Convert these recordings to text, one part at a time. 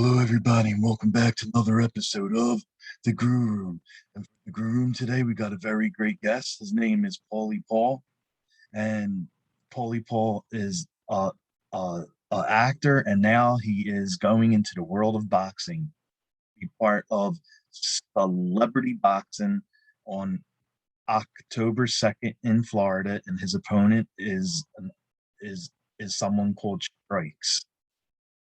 Hello, everybody, and welcome back to another episode of the Grue Room. And for the Grue Room today, we got a very great guest. His name is Pauly Paul, and Pauly Paul is a actor, and now he is going into the world of boxing. Be part of celebrity boxing on October 2nd in Florida, and his opponent is is someone called Strikes,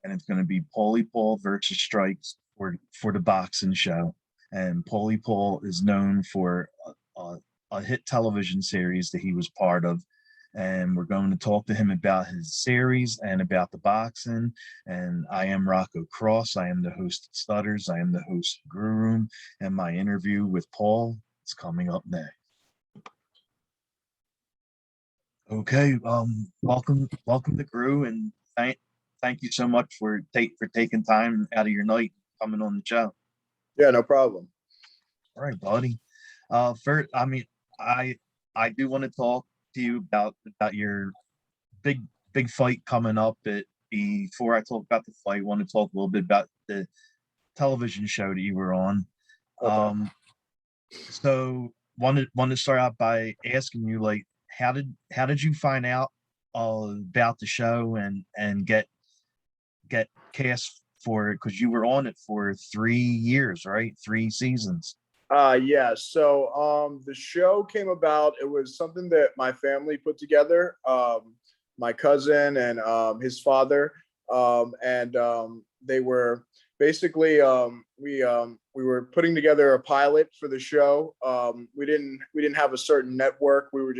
and it's going to be Pauly Paul versus Strikes for the boxing show. And Pauly Paul is known for a hit television series that he was part of. And we're going to talk to him about his series and about the boxing. And I am Rocco Cross. I am the host of Stutters. I am the host of Grue Room. And my interview with Paul is coming up next. Okay, welcome to Grue, and thank you so much for taking time out of your night coming on the show. Yeah, no problem. All right, buddy. First, I do want to talk to you about your big fight coming up. But before I talk about the fight, I want to talk a little bit about the television show that you were on. Okay. So wanted to start out by asking you, like, how did you find out about the show and get cast for it, because you were on it for 3 years, right? 3 seasons. Yeah. So the show came about. It was something that my family put together. My cousin and his father. And they were basically we were putting together a pilot for the show. We didn't have a certain network. We were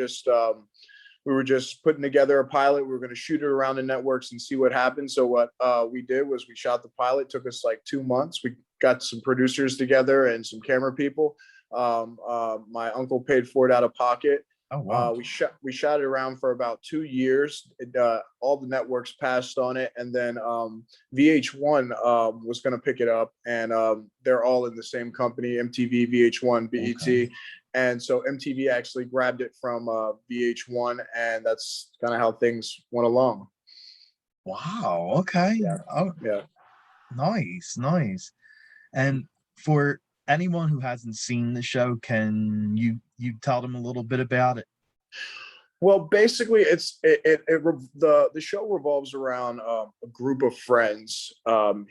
just putting together a pilot. We were going to shoot it around the networks and see what happened. So what we did was we shot the pilot. It took us like 2 months. We got some producers together and some camera people. My uncle paid for it out of pocket. Oh, wow. We shot it around for about 2 years. All the networks passed on it, and then VH1 was going to pick it up, and they're all in the same company: MTV, VH1, BET. Okay. And so MTV actually grabbed it from VH1, and that's kind of how things went along. Wow. Okay. Yeah, Oh, yeah. nice. And for anyone who hasn't seen the show, can you tell them a little bit about it? Well, basically, the show revolves around a group of friends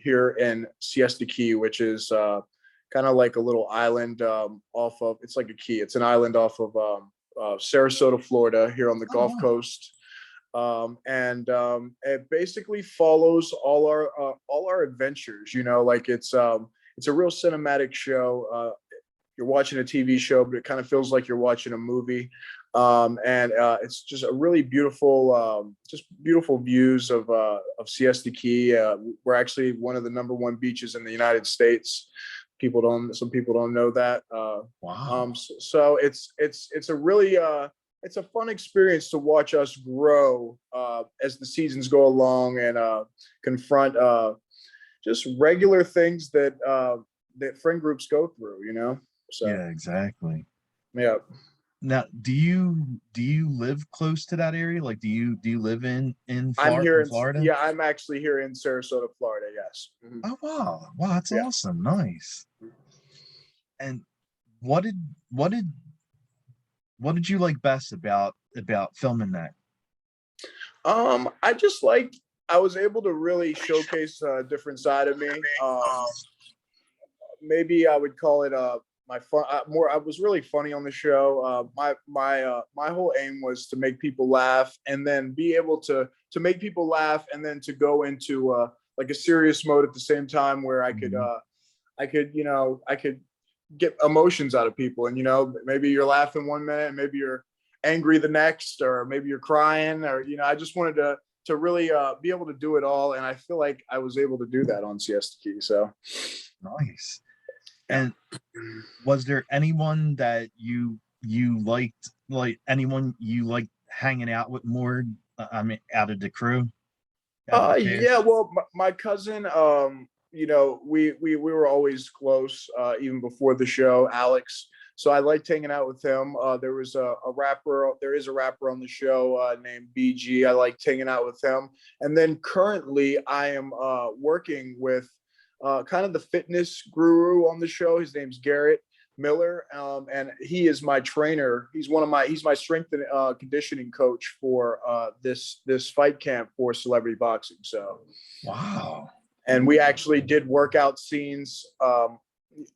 here in Siesta Key, which is kind of like a little island off of. It's like a key. It's an island off of Sarasota, Florida, here on the Oh, Gulf wow. Coast. And it basically follows all our adventures. You know, like it's a real cinematic show. You're watching a TV show, but it kind of feels like you're watching a movie. And it's just a really beautiful, just beautiful views of Siesta Key. We're actually one of the #1 beaches in the United States. Some people don't know that. Wow. So it's a really it's a fun experience to watch us grow as the seasons go along and confront just regular things that friend groups go through, you know? So, Yeah, exactly. yeah. Now, do you live close to that area? Like, do you live in I'm Florida? here In Florida? yeah, I'm actually here in Sarasota, Florida. Yes. Mhm. Oh, wow, that's Yeah. awesome. Nice. And what did what did what did you like best about filming that? I just like, I was able to really showcase a different side of me. Maybe I would call it my fun more. I was really funny on the show. My whole aim was to make people laugh, and then be able to make people laugh, and then to go into like a serious mode at the same time, where Mhm. I could get emotions out of people, and maybe you're laughing 1 minute, and maybe you're angry the next, or maybe you're crying, or I just wanted to really be able to do it all, and I feel like I was able to do that on Siesta Key. So Nice. yeah. And was there anyone that you liked, like anyone you liked hanging out with more? Out of the crew, out of the Yeah. cast. Well, my cousin, we were always close, even before the show, Alex. So I liked hanging out with him. There was a rapper. There is a rapper on the show named BG. I liked hanging out with him. And then currently, I am working with kind of the fitness guru on the show. His name's Garrett Miller, and he is my trainer. He's my strength and conditioning coach for this fight camp for celebrity boxing. So, Wow. and we actually did workout scenes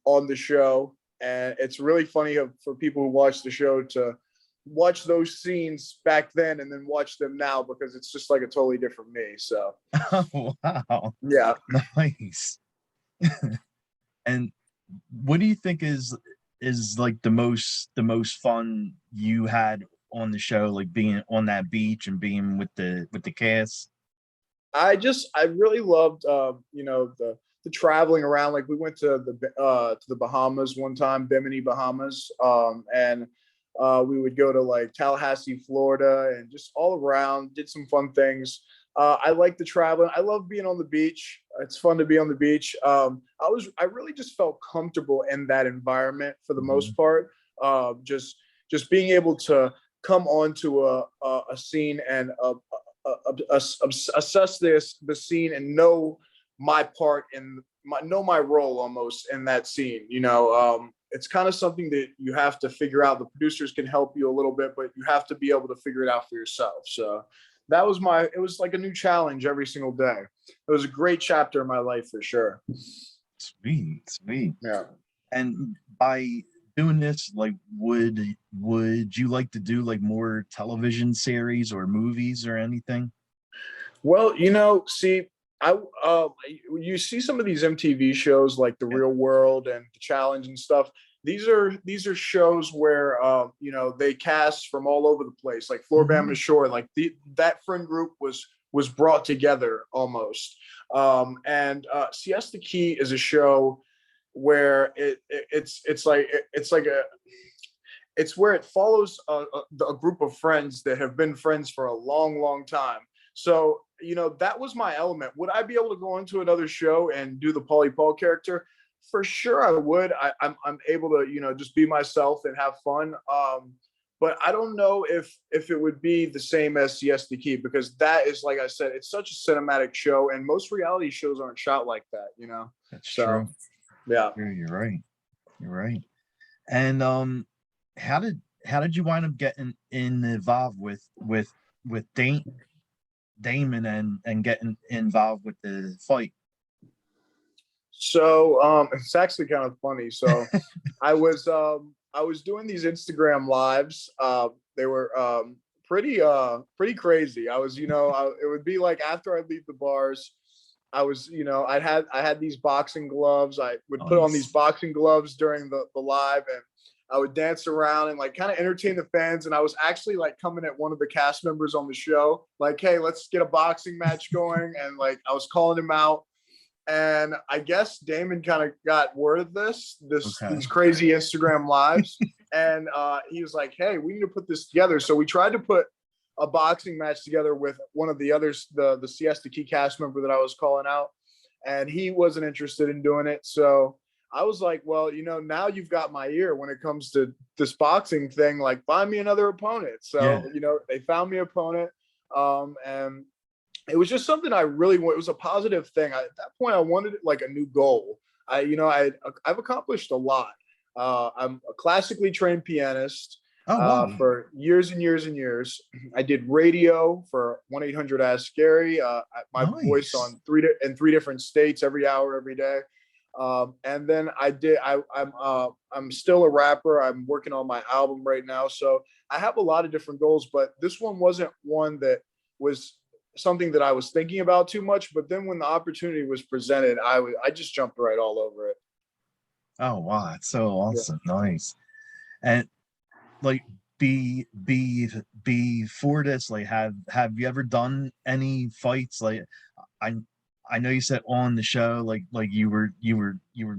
on the show, and it's really funny for people who watch the show to watch those scenes back then and then watch them now, because it's just like a totally different me. So, Oh, wow. yeah. Nice. And what do you think is like the most fun you had on the show, like being on that beach and being with the cast? I really loved the traveling around. Like we went to the Bahamas one time, Bimini, Bahamas, and we would go to like Tallahassee, Florida, and just all around. Did some fun things. I like the traveling. I love being on the beach. It's fun to be on the beach. I really just felt comfortable in that environment for the most part. Just being able to come onto a scene and assess the scene and know my part and know my role almost in that scene. It's kind of something that you have to figure out. The producers can help you a little bit, but you have to be able to figure it out for yourself. So it was like a new challenge every single day. It was a great chapter in my life for sure. Sweet. Yeah. And by doing this, like, would you like to do like more television series or movies or anything? Well, see, you see some of these MTV shows like The Real World and The Challenge and stuff. These are shows where they cast from all over the place, like Floribama Shore. Like that friend group was brought together almost. And Siesta Key is a show where it's where it follows a group of friends that have been friends for a long, long time. So, that was my element. Would I be able to go into another show and do the Pauly Paul character? For sure I would. I'm able to, just be myself and have fun. But I don't know if it would be the same as Siesta Key, because that is, like I said, it's such a cinematic show, and most reality shows aren't shot like that, That's so true. yeah. You're right. And how did you wind up getting involved with Damon and getting involved with the fight? So it's actually kind of funny. So I was doing these Instagram lives. They were pretty crazy. I was, it would be like after I leave the bars, I was, I had these boxing gloves. I would put on these boxing gloves during the live, and I would dance around and like kind of entertain the fans. And I was actually like coming at one of the cast members on the show, like, hey, let's get a boxing match going. And like, I was calling him out. And I guess Damon kind of got word of these crazy Instagram lives. And he was like, hey, we need to put this together. So we tried to put a boxing match together with one of the others, the Siesta Key cast member that I was calling out. And he wasn't interested in doing it. So I was like, well, now you've got my ear when it comes to this boxing thing, like find me another opponent. So, they found me an opponent. And it was just something I really want. It was a positive thing. At that point, I wanted like a new goal. I've accomplished a lot. I'm a classically trained pianist. Oh, wow. For years and years and years. I did radio for 1-800-ASK Gary. My voice on three different states every hour, every day. And then I'm still a rapper. I'm working on my album right now. So I have a lot of different goals, but this one wasn't one that was something that I was thinking about too much. But then when the opportunity was presented, I just jumped right all over it. Oh, wow. That's so awesome. Yeah. Nice. And like before this, like have you ever done any fights? Like I know you said on the show like you were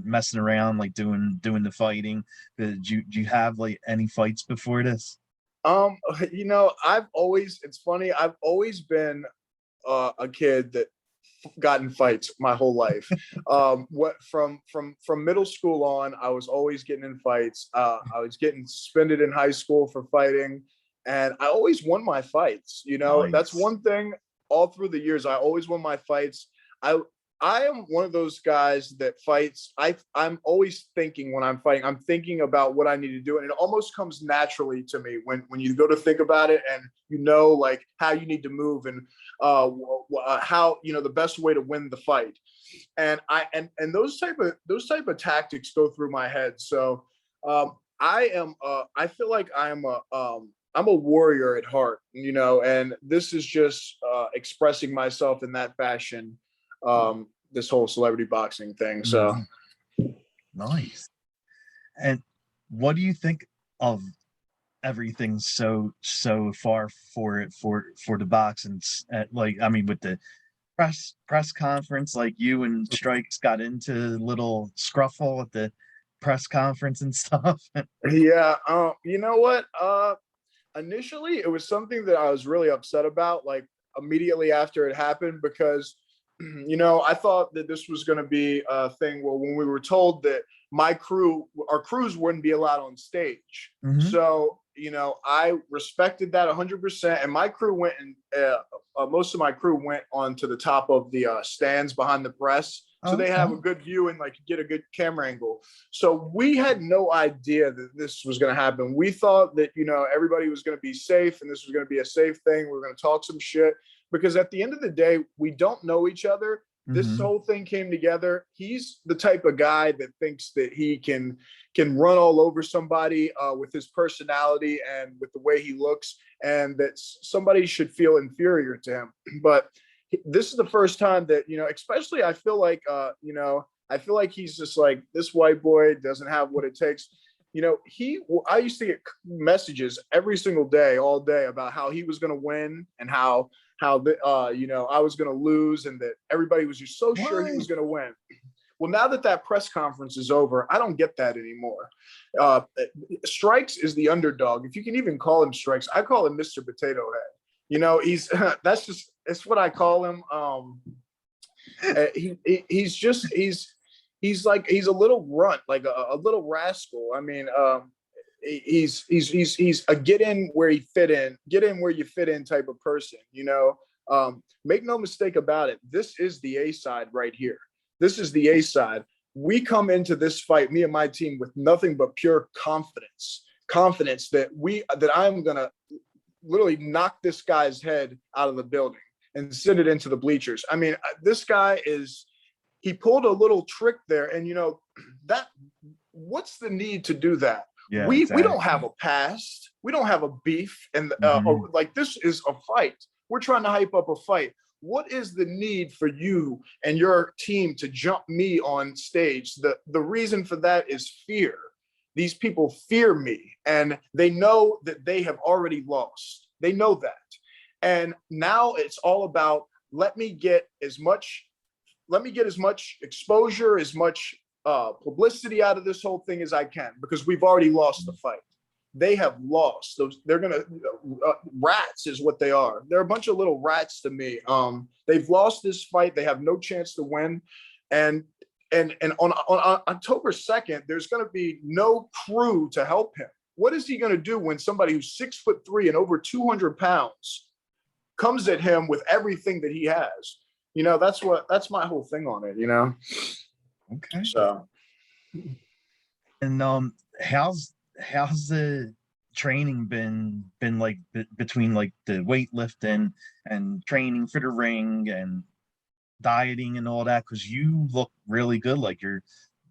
messing around, like doing the fighting. But do you have like any fights before this? It's funny, I've always been a kid that got in fights my whole life. From middle school on, I was always getting in fights. I was getting suspended in high school for fighting, and I always won my fights. Nice. That's one thing. All through the years, I always won my fights. I am one of those guys that fights. I'm always thinking when I'm fighting, I'm thinking about what I need to do. And it almost comes naturally to me when you go to think about it, and like how you need to move, and how, the best way to win the fight. And those type of tactics go through my head. So I feel like I'm a warrior at heart, and this is just expressing myself in that fashion, this whole celebrity boxing thing. So Nice. And what do you think of everything so far for the boxing? Like, I mean, with the press conference, like you and Strikes got into a little scruffle at the press conference and stuff. yeah, you know what? Initially, it was something that I was really upset about, like immediately after it happened, because I thought that this was going to be a thing where when we were told that our crews wouldn't be allowed on stage. Mhm. So, I respected that 100%. And my crew went and most of my crew went onto the top of the stands behind the press. So they have a good view and like get a good camera angle. So we had no idea that this was going to happen. We thought that, everybody was going to be safe and this was going to be a safe thing. We were going to talk some shit, because at the end of the day, we don't know each other. This Mhm. whole thing came together. He's the type of guy that thinks that he can run all over somebody with his personality and with the way he looks, and that somebody should feel inferior to him. But this is the first time that, especially I feel like, he's just like, this white boy doesn't have what it takes. I used to get messages every single day, all day, about how he was going to win and how I was going to lose, and that everybody was just so sure he was going to win. Well, now that press conference is over, I don't get that anymore. Strikes is the underdog. If you can even call him Strikes, I call him Mr. Potato Head. He's it's what I call him. He's a little runt, like a little rascal. I mean, he's a get in where you fit in type of person. Make no mistake about it. This is the A side right here. This is the A side. We come into this fight, me and my team, with nothing but pure confidence that I'm gonna literally knock this guy's head out of the building and send it into the bleachers. I mean, this guy he pulled a little trick there, and what's the need to do that? Yeah, we exactly. don't have a past, we don't have a beef, and like, this is a fight. We're trying to hype up a fight. What is the need for you and your team to jump me on stage? The reason for that is fear. These people fear me, and they know that they have already lost. They know that. And now it's all about, let me get as much exposure, as much publicity out of this whole thing as I can, because we've already lost the fight. They have lost. They're gonna rats is what they are. They're a bunch of little rats to me. They've lost this fight. They have no chance to win. And on October 2nd, there's gonna be no crew to help him. What is he gonna do when somebody who's 6'3" and over 200 pounds comes at him with everything that he has? That's my whole thing on it. Okay. So, and how's the training been like between like the weightlifting and training for the ring and dieting and all that? Because you look really good, like you're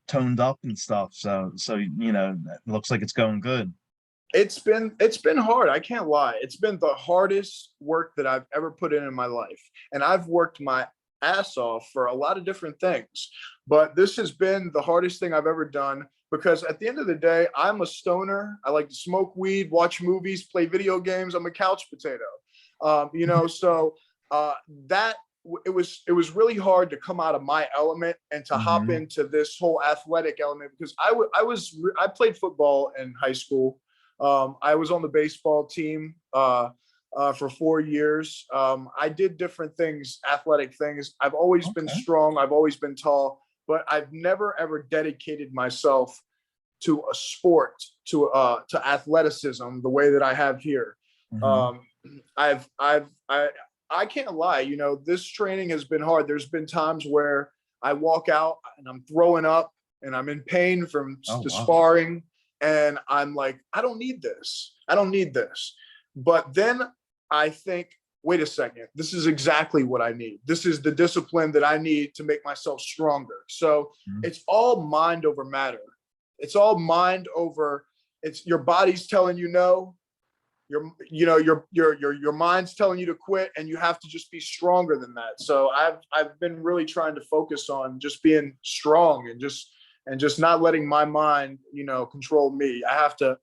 toned up and stuff. So it looks like it's going good. it's been hard. I can't lie. It's been the hardest work that I've ever put in my life, and I've worked my ass off for a lot of different things, but this has been the hardest thing I've ever done, because at the end of the day, I'm a stoner. I like to smoke weed, watch movies, play video games. I'm a couch potato. So that it was really hard to come out of my element and to hop into this whole athletic element, because I played football in high school. I was on the baseball team for 4 years. I did different things, athletic things. I've always been strong. I've always been tall, but I've never ever dedicated myself to a sport, to athleticism the way that I have here. I can't lie. This training has been hard. There's been times where I walk out and I'm throwing up and I'm in pain from the wow. sparring. And I'm like, I don't need this. I don't need this. But then I think, wait a second, this is exactly what I need. This is the discipline that I need to make myself stronger. So it's all mind over matter. It's all mind over, it's your body's telling you no, your mind's telling you to quit, and you have to just be stronger than that. So I've been really trying to focus on just being strong and just not letting my mind, control me. So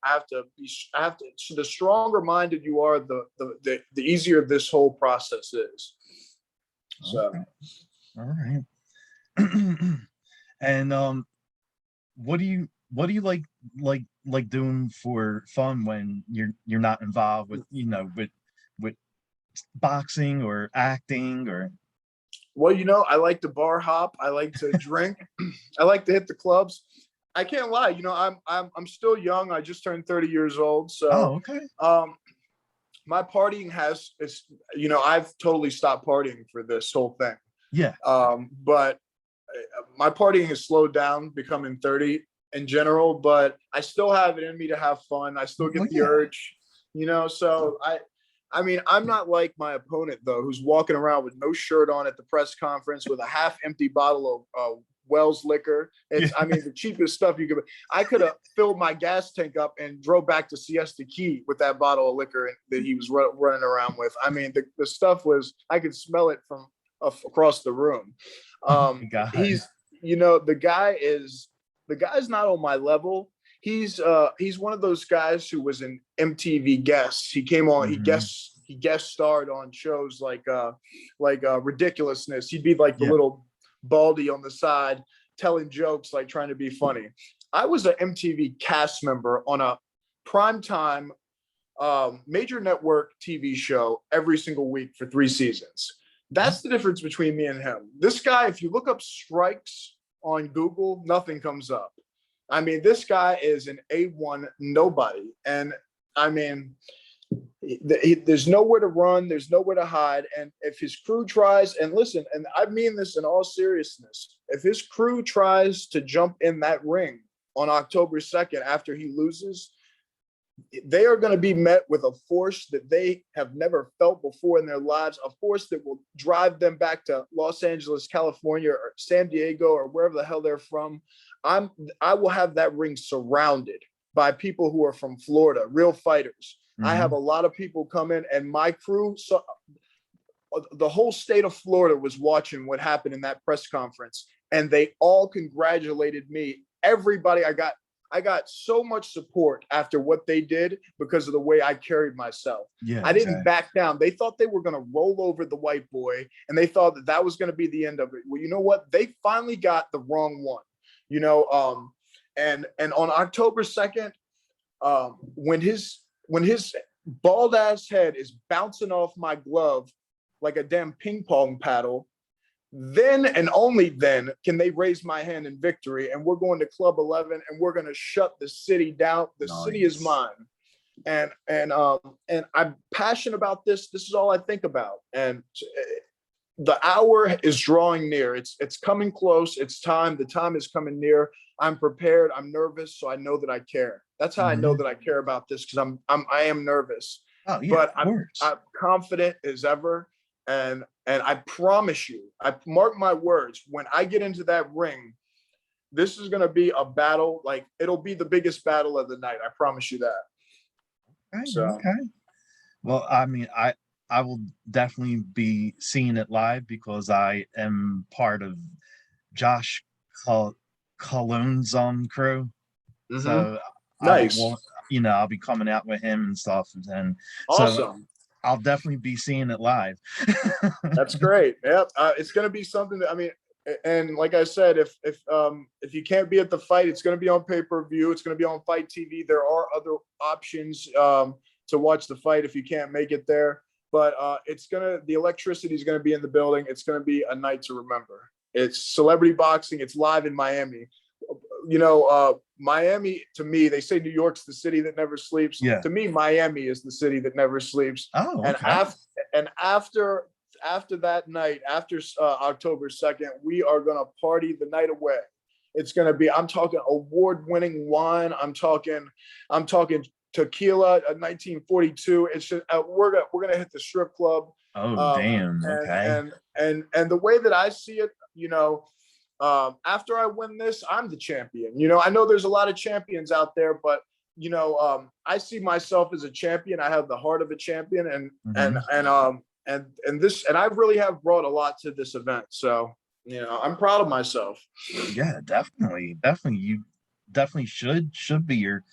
the stronger minded you are, the easier this whole process is. So, okay. All right. And what do you like doing for fun when you're not involved with with boxing or acting or? Well, I like to bar hop. I like to drink. I like to hit the clubs. I can't lie. I'm still young. I just turned 30 years old. So, Okay. My partying I've totally stopped partying for this whole thing. Yeah. But my partying has slowed down becoming 30 in general, but I still have it in me to have fun. I still get the urge, so I'm not like my opponent, though, who's walking around with no shirt on at the press conference with a half empty bottle of Wells liquor. It's, the cheapest stuff you could. I could have filled my gas tank up and drove back to Siesta Key with that bottle of liquor that he was running around with. The stuff was, I could smell it from across the room. He's, the guy's not on my level. He's one of those guys who was an MTV guest. He came on, he guest starred on shows like Ridiculousness. He'd be like the little baldy on the side telling jokes, like trying to be funny. I was an MTV cast member on a primetime major network TV show every single week for 3 seasons. That's the difference between me and him. This guy, if you look up strikes on Google, nothing comes up. This guy is an A1 nobody. And there's nowhere to run. There's nowhere to hide. And if his crew tries, and listen, and I mean this in all seriousness, if his crew tries to jump in that ring on October 2nd after he loses, they are going to be met with a force that they have never felt before in their lives, a force that will drive them back to Los Angeles, California, or San Diego, or wherever the hell they're from. I will have that ring surrounded by people who are from Florida, real fighters. I have a lot of people come in, and my crew, so the whole state of Florida was watching what happened in that press conference, and they all congratulated me. Everybody, I got so much support after what they did because of the way I carried myself. Yeah, I didn't back down. They thought they were going to roll over the white boy, and they thought that was going to be the end of it. Well, you know what? They finally got the wrong one, and on October 2nd, when his bald ass head is bouncing off my glove like a damn ping pong paddle, then and only then can they raise my hand in victory. And we're going to Club 11, and we're going to shut the city down. The city is mine. And I'm passionate about this. This is all I think about. And the hour is drawing near. It's coming close. It's time. The time is coming near. I'm prepared. I'm nervous. So I know that I care. That's how I know that I care about this, because I am nervous. Oh, yeah, but I'm confident as ever. And I promise you, I mark my words, when I get into that ring, this is going to be a battle. Like, it'll be the biggest battle of the night. I promise you that. Okay. Well, I will definitely be seeing it live because I am part of Josh Cologne's crew. So nice. I'll be coming out with him and stuff, and awesome. So I'll definitely be seeing it live. That's great. Yep. It's going to be something that, and like I said, if you can't be at the fight, it's going to be on pay-per-view. It's going to be on Fight TV. There are other options to watch the fight if you can't make it there. But the electricity is going to be in the building. It's going to be a night to remember. It's celebrity boxing. It's live in Miami. Miami, to me, they say New York's the city that never sleeps. Yeah. To me, Miami is the city that never sleeps. Oh, okay. And after after that night, after October 2nd, we are gonna party the night away. It's gonna be. I'm talking award-winning wine. I'm talking tequila, 1942. It's just we're gonna hit the strip club. Oh, Um, damn. Okay. and the way that I see it, after I win this, I'm the champion. I know there's a lot of champions out there, but I see myself as a champion. I have the heart of a champion, and I really have brought a lot to this event. So I'm proud of myself. Yeah, definitely. Definitely. You definitely should be you're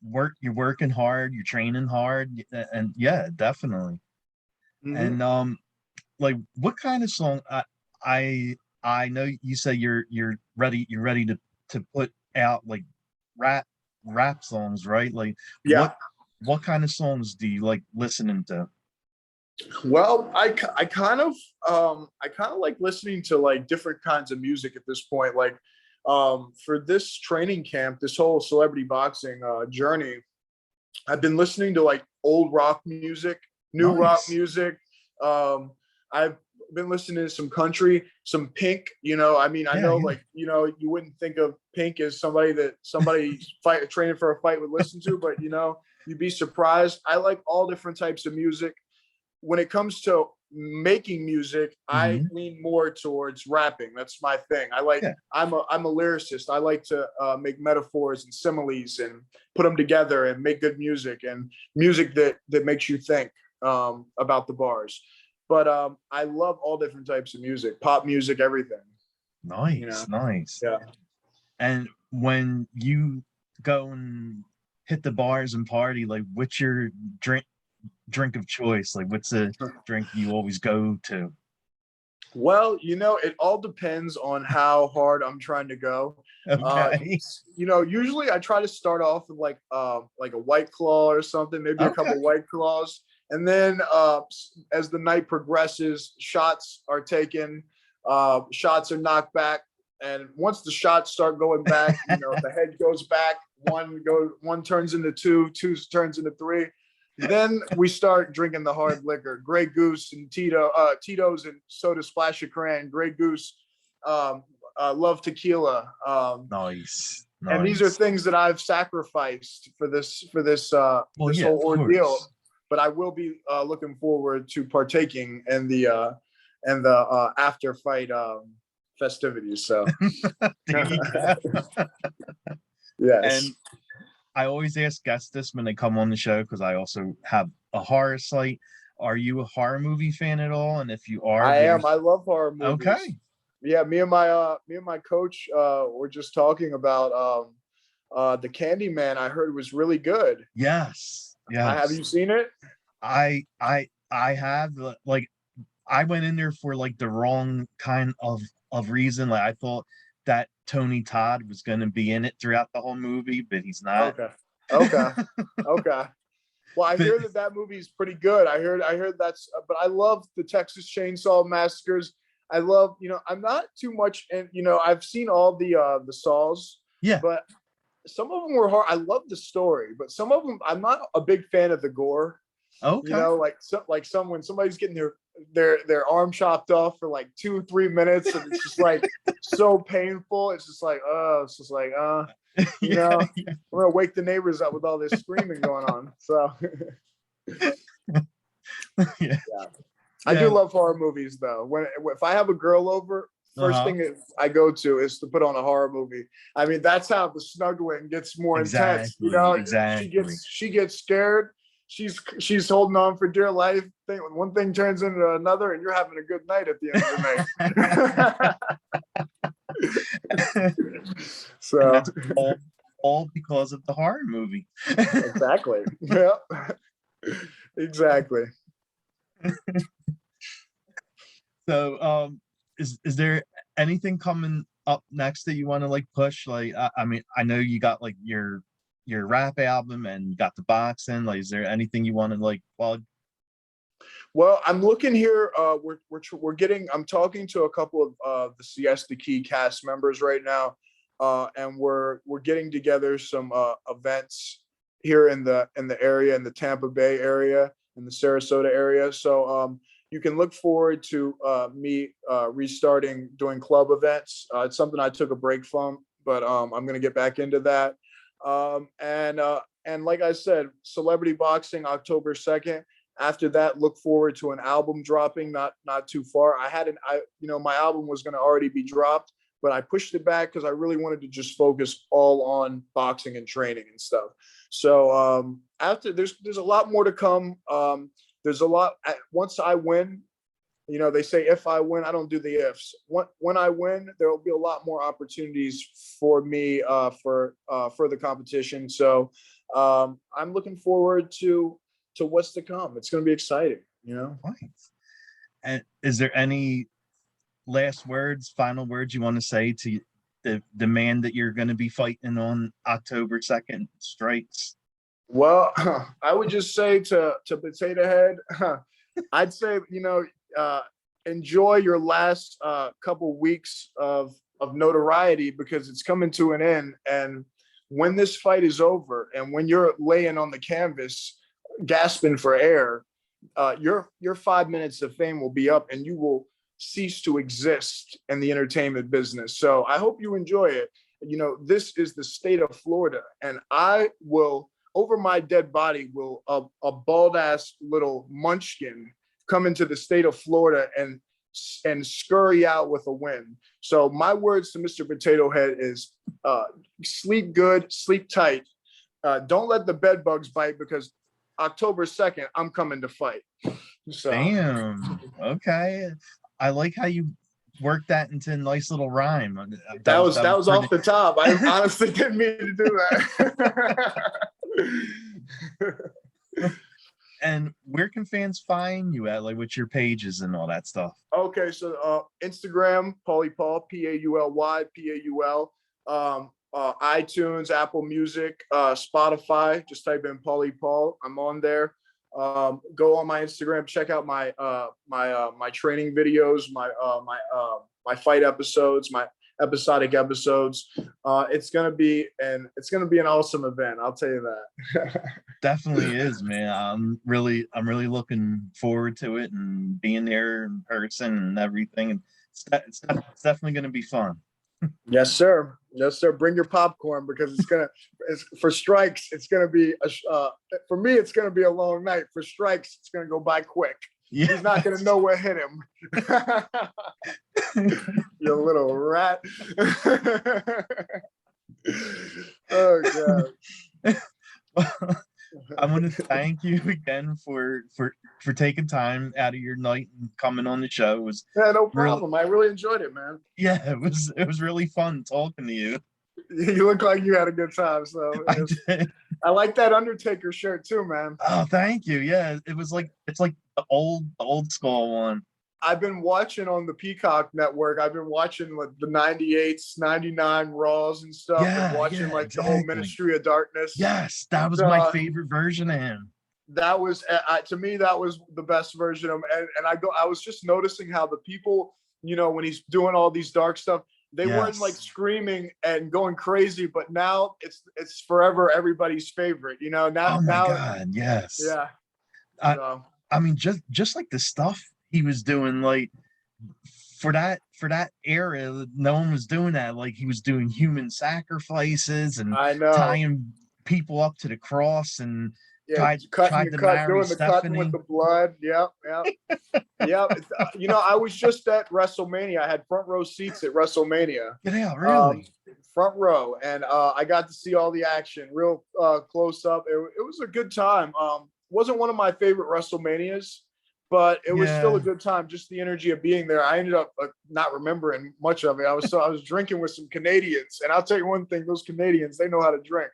working hard, you're training hard, and yeah, definitely. Mhm. And like what kind of song I I know you say you're ready to put out like rap rap songs, right? Like Yeah. what kind of songs do you like listening to? Well, I kind of like listening to like different kinds of music at this point. Like for this training camp, this whole celebrity boxing journey, I've been listening to like old rock music, new rock Nice. music. I've been listening to some country, some Pink. I mean, I Yeah, know yeah. like you wouldn't think of Pink as somebody fight training for a fight would listen to, but you'd be surprised. I like all different types of music. When it comes to making music, I Hmm. lean more towards rapping. That's my thing. I'm a lyricist. I like to make metaphors and similes and put them together and make good music and music that makes you think about the bars. But I love all different types of music, pop music, everything. You Nice, know, nice. yeah. And when you go and hit the bars and party, like what's your drink of choice? Like what's the drink you always go to? Well, it all depends on how hard I'm trying to go. Uh, Okay. Usually I try to start off with like a White Claw or something, maybe a Okay. couple White Claws, and then as the night progresses, shots are taken, shots are knocked back, and once the shots start going back, the head goes back, one turns into two, two turns into three. Then we start drinking the hard liquor, Grey Goose and Tito's and soda splash of cran, Grey Goose, love tequila, Nice, and these are nice. things that I've sacrificed for Well, this yeah, whole of ordeal. course. But I will be looking forward to partaking in the after fight festivities. So There you go. yes. And I always ask guests this when they come on the show because I also have a horror site. Are you a horror movie fan at all? And if you are, I am. I there's love horror movies. okay. Yeah, me and my coach were just talking about the Candyman. I heard was really good. Yes, Have yes. you seen it? I have like I went in there for like the wrong kind of reason. Like I thought that Tony Todd was going to be in it throughout the whole movie, but he's not. Okay. Okay. Okay. Well, I But hear that movie is pretty good. I heard that's, but I love the Texas Chainsaw Massacres. I love, I'm not too much, and I've seen all the Saws, yeah, but some of them were hard. I love the story, but some of them I'm not a big fan of the gore. okay. Like when somebody's getting their arm chopped off for like 2-3 minutes, and it's just like so painful. It's just like it's just like you Yeah, know we're gonna wake the neighbors up with all this screaming going on. So yeah, yeah, I do yeah. love horror movies though. If I have a girl over, first Uh-huh. thing I go to is to put on a horror movie. I mean, that's how the snuggling gets more intense. Exactly, She exactly. gets scared. She's holding on for dear life. One thing turns into another, and you're having a good night at the end of the night. And So that's all because of the horror movie. exactly, yeah, exactly. So, is there anything coming up next that you want to like push? Like, I mean, I know you got like your rap album and you got the boxing. Like, is there anything you want to like plug? Well, I'm looking here. We're getting. I'm talking to a couple of the Siesta Key cast members right now, and we're getting together some events here in the area, in the Tampa Bay area, in the Sarasota area. So you can look forward to me restarting doing club events. It's something I took a break from, but I'm going to get back into that. And like I said, celebrity boxing October 2nd. After that, look forward to an album dropping not too far. My album was going to already be dropped, but I pushed it back because I really wanted to just focus all on boxing and training and stuff. So after there's a lot more to come. There's a lot. Once I win, they say if I win, I don't do the ifs. When I win, there will be a lot more opportunities for me for further competition. So I'm looking forward to what's to come. It's going to be exciting. Nice. And is there any last words, final words you want to say to the man that you're going to be fighting on October 2nd, Strikes? Well, I would just say to Potato Head, I'd say, enjoy your last couple weeks of notoriety, because it's coming to an end. And when this fight is over and when you're laying on the canvas gasping for air, your 5 minutes of fame will be up and you will cease to exist in the entertainment business. So I hope you enjoy it. This is the state of Florida, and I will, over my dead body, will a bald ass little munchkin come into the state of Florida and scurry out with a win. So my words to Mr. Potato Head is sleep good, sleep tight. Don't let the bed bugs bite, because October 2nd, I'm coming to fight. So. Damn. Okay. I like how you worked that into a nice little rhyme. That was off the top. I honestly didn't mean to do that. And where can fans find you at, like with your pages and all that stuff? Okay, so Instagram, Pauly Paul, Pauly Paul. iTunes, Apple Music, Spotify. Just type in Pauly Paul. I'm on there. Go on my Instagram. Check out my my training videos, my fight episodes, my episodic episodes. It's gonna be an awesome event. I'll tell you that. Definitely is, man. I'm really looking forward to it and being there in person and everything. And it's definitely going to be fun. Yes, sir. Yes, sir. Bring your popcorn, because it's for Strikes. It's gonna be for me. It's gonna be a long night. For Strikes, it's gonna go by quick. Yeah. He's not gonna know what hit him. You little rat. Oh God. I want to thank you again for taking time out of your night and coming on the show. It was no problem. I really enjoyed it, man. Yeah, it was really fun talking to you. You look like you had a good time. So I like that Undertaker shirt too, man. Oh, thank you. Yeah, it's like the old school one. I've been watching on the Peacock network. I've been watching like the 98s, 99 Raws and stuff, and watching exactly. The whole Ministry of Darkness. Yes, that was my favorite version of him. That was to me, that was the best version of him. And I was just noticing how the people, when he's doing all these dark stuff, they weren't like screaming and going crazy, but now it's forever everybody's favorite. Now. Oh my God, yes. Yeah. I mean, just like the stuff he was doing, like for that era, no one was doing that. Like he was doing human sacrifices and tying people up to the cross and tried to marry the cutting with the blood. Yep. I was just at WrestleMania. I had front row seats at WrestleMania. Yeah, really. Front row, and I got to see all the action real close up. It was a good time. Wasn't one of my favorite WrestleManias, but it was still a good time. Just the energy of being there. I ended up not remembering much of it. I was drinking with some Canadians, and I'll tell you one thing: those Canadians, they know how to drink.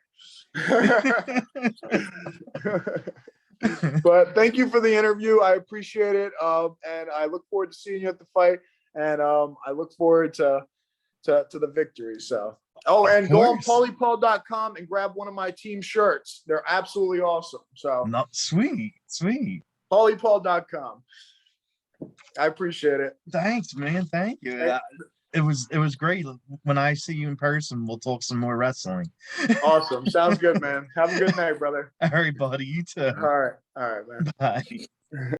But thank you for the interview. I appreciate it, and I look forward to seeing you at the fight. And I look forward to the victory. So, and go on paulypaul.com and grab one of my team shirts. They're absolutely awesome. So, sweet. paulypaul.com. I appreciate it. Thanks, man. Thank you. It was great. When I see you in person, we'll talk some more wrestling. Awesome. Sounds good, man. Have a good night, brother. All right, buddy. You too. All right, man. Bye.